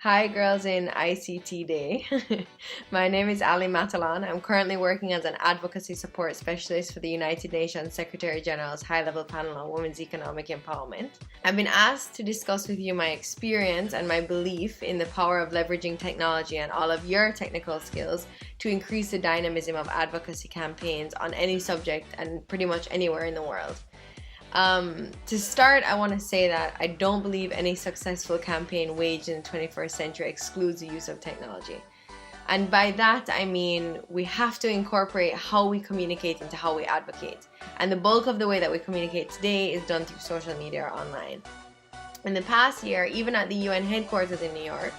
Hi girls in ICT Day. My name is Ali Matalan. I'm currently working as an advocacy support specialist for the United Nations Secretary General's high-level panel on women's economic empowerment. I've been asked to discuss with you my experience and my belief in the power of leveraging technology and all of your technical skills to increase the dynamism of advocacy campaigns on any subject and pretty much anywhere in the world. To start, I want to say that I don't believe any successful campaign waged in the 21st century excludes the use of technology. And by that, I mean we have to incorporate how we communicate into how we advocate. And the bulk of the way that we communicate today is done through social media or online. In the past year, even at the UN headquarters in New York,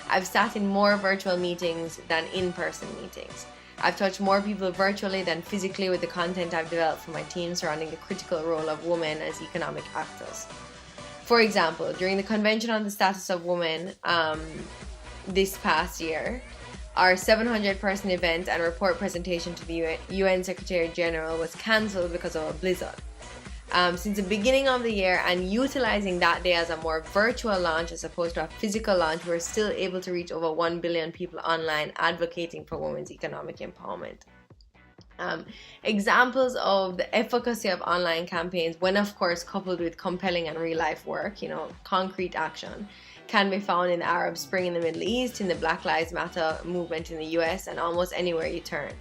I've sat in more virtual meetings than in-person meetings. I've touched more people virtually than physically with the content I've developed for my team surrounding the critical role of women as economic actors. For example, during the Convention on the Status of Women this past year, our 700-person event and report presentation to the UN Secretary General was cancelled because of a blizzard. Since the beginning of the year and utilizing that day as a more virtual launch as opposed to a physical launch, we're still able to reach over 1 billion people online advocating for women's economic empowerment. Examples of the efficacy of online campaigns, when of course coupled with compelling and real-life work, concrete action, can be found in the Arab Spring in the Middle East, in the Black Lives Matter movement in the US, and almost anywhere you turn.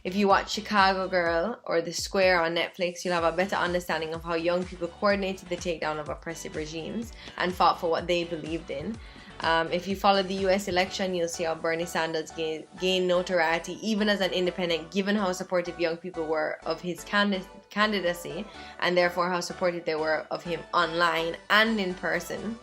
If you watch Chicago Girl or The Square on Netflix, you'll have a better understanding of how young people coordinated the takedown of oppressive regimes and fought for what they believed in. If you follow the US election, you'll see how Bernie Sanders gained notoriety even as an independent, given how supportive young people were of his candidacy and therefore how supportive they were of him online and in person.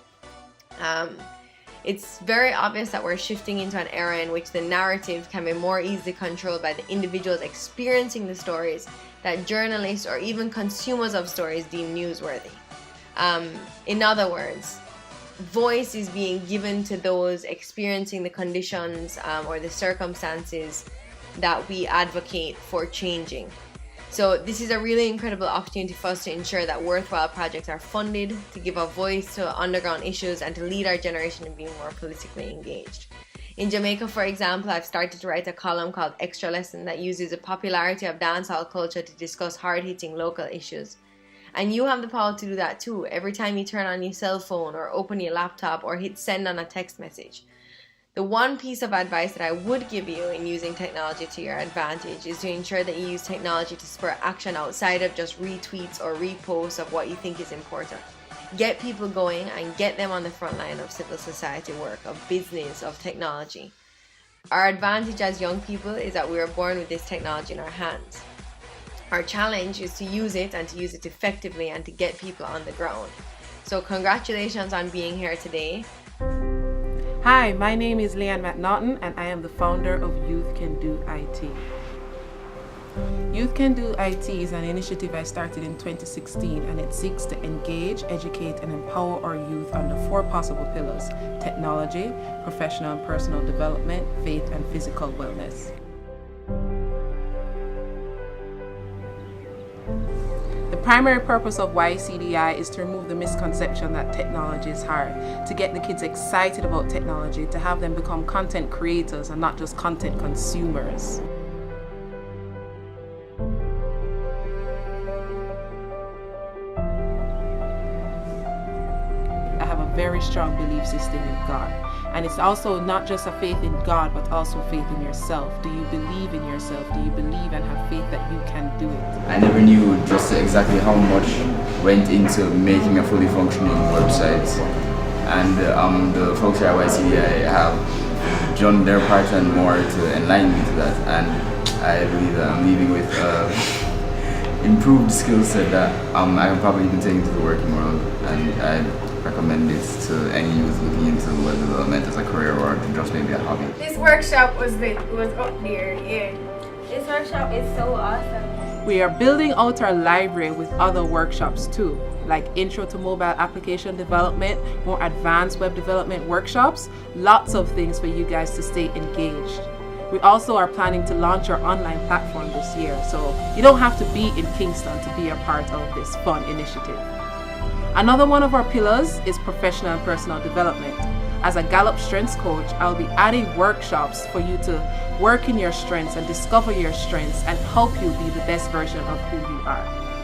It's very obvious that we're shifting into an era in which the narrative can be more easily controlled by the individuals experiencing the stories that journalists or even consumers of stories deem newsworthy. In other words, voice is being given to those experiencing the conditions or the circumstances that we advocate for changing. So this is a really incredible opportunity for us to ensure that worthwhile projects are funded, to give a voice to underground issues, and to lead our generation in being more politically engaged. In Jamaica, for example, I've started to write a column called Extra Lesson that uses the popularity of dancehall culture to discuss hard-hitting local issues. And you have the power to do that too, every time you turn on your cell phone or open your laptop or hit send on a text message. The one piece of advice that I would give you in using technology to your advantage is to ensure that you use technology to spur action outside of just retweets or reposts of what you think is important. Get people going and get them on the front line of civil society work, of business, of technology. Our advantage as young people is that we are born with this technology in our hands. Our challenge is to use it and to use it effectively and to get people on the ground. So congratulations on being here today. Hi, my name is Lianne McNaughton and I am the founder of Youth Can Do I.T. Youth Can Do I.T is an initiative I started in 2016 and it seeks to engage, educate and empower our youth under 4 possible pillars: technology, professional and personal development, faith and physical wellness. The primary purpose of YCDI is to remove the misconception that technology is hard, to get the kids excited about technology, to have them become content creators and not just content consumers. I have a very strong belief system in God. And it's also not just a faith in God, but also faith in yourself. Do you believe in yourself? Do you believe and have faith that you can do it? I never knew just exactly how much went into making a fully functioning website. And the folks here at YCDI have done their part and more to enlighten me to that. And I believe that I'm leaving with improved skill set that I can probably even take into the working world. And I recommend this to any youth looking into web development as a career or just maybe a hobby. This workshop was up there, yeah. This workshop is so awesome. We are building out our library with other workshops too, like Intro to Mobile Application Development, more advanced web development workshops, lots of things for you guys to stay engaged. We also are planning to launch our online platform this year, so you don't have to be in Kingston to be a part of this fun initiative. Another one of our pillars is professional and personal development. As a Gallup Strengths Coach, I'll be adding workshops for you to work in your strengths and discover your strengths and help you be the best version of who you are.